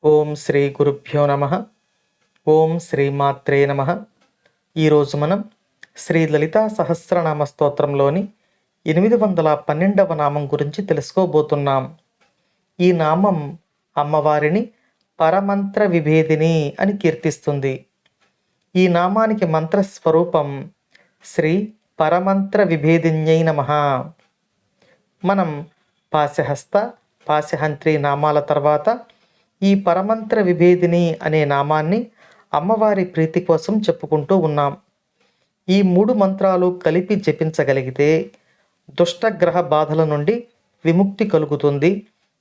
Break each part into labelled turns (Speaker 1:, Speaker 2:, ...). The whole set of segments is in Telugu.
Speaker 1: ఓం శ్రీ గురుభ్యో నమ. ఓం శ్రీమాత్రే నమ. ఈరోజు మనం శ్రీ లలితా సహస్రనామ స్తోత్రంలోని 812వ నామం గురించి తెలుసుకోబోతున్నాం. ఈ నామం అమ్మవారిని పరమంత్ర విభేదిని అని కీర్తిస్తుంది. ఈ నామానికి మంత్రస్వరూపం శ్రీ పరమంత్ర విభేదిన్యై నమః. మనం పాశహస్త, పాశహంత్రి నామాల తర్వాత ఈ పరమంత్ర విభేదిని అనే నామాన్ని అమ్మవారి ప్రీతి కోసం చెప్పుకుంటూ ఉన్నాం. ఈ 3 మంత్రాలు కలిపి జపించగలిగితే దుష్టగ్రహ బాధల నుండి విముక్తి కలుగుతుంది,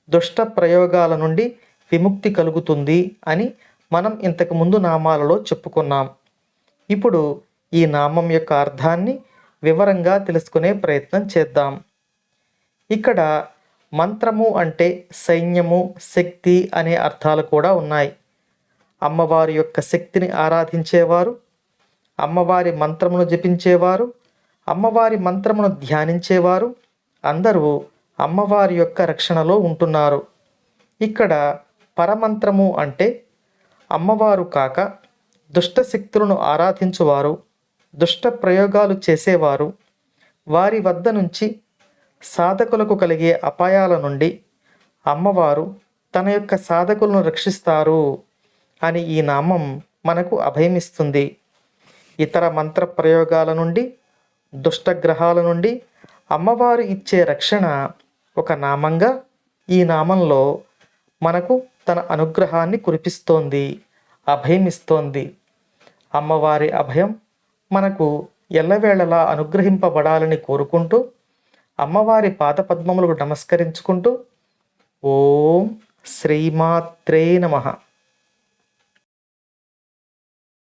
Speaker 1: దుష్ట ప్రయోగాల నుండి విముక్తి కలుగుతుంది అని మనం ఇంతకుముందు నామాలలో చెప్పుకున్నాం. ఇప్పుడు ఈ నామం యొక్క అర్థాన్ని వివరంగా తెలుసుకునే ప్రయత్నం చేద్దాం. ఇక్కడ మంత్రము అంటే సైన్యము, శక్తి అనే అర్థాలు కూడా ఉన్నాయి. అమ్మవారి యొక్క శక్తిని ఆరాధించేవారు, అమ్మవారి మంత్రమును జపించేవారు, అమ్మవారి మంత్రమును ధ్యానించేవారు అందరూ అమ్మవారి యొక్క రక్షణలో ఉంటున్నారు. ఇక్కడ పరమంత్రము అంటే అమ్మవారు కాక దుష్ట శక్తులను ఆరాధించువారు, దుష్ట ప్రయోగాలు చేసేవారు, వారి వద్ద నుంచి సాధకులకు కలిగే అపాయాల నుండి అమ్మవారు తన యొక్క సాధకులను రక్షిస్తారు అని ఈ నామం మనకు అభయమిస్తుంది. ఇతర మంత్ర ప్రయోగాల నుండి, దుష్టగ్రహాల నుండి అమ్మవారు ఇచ్చే రక్షణ ఒక నామంగా ఈ నామంలో మనకు తన అనుగ్రహాన్ని కురిపిస్తోంది, అభయమిస్తోంది. అమ్మవారి అభయం మనకు ఎల్లవేళలా అనుగ్రహింపబడాలని కోరుకుంటూ అమ్మవారి పాదపద్మములకు నమస్కరించుకుంటూ ఓం శ్రీమాత్రే నమః.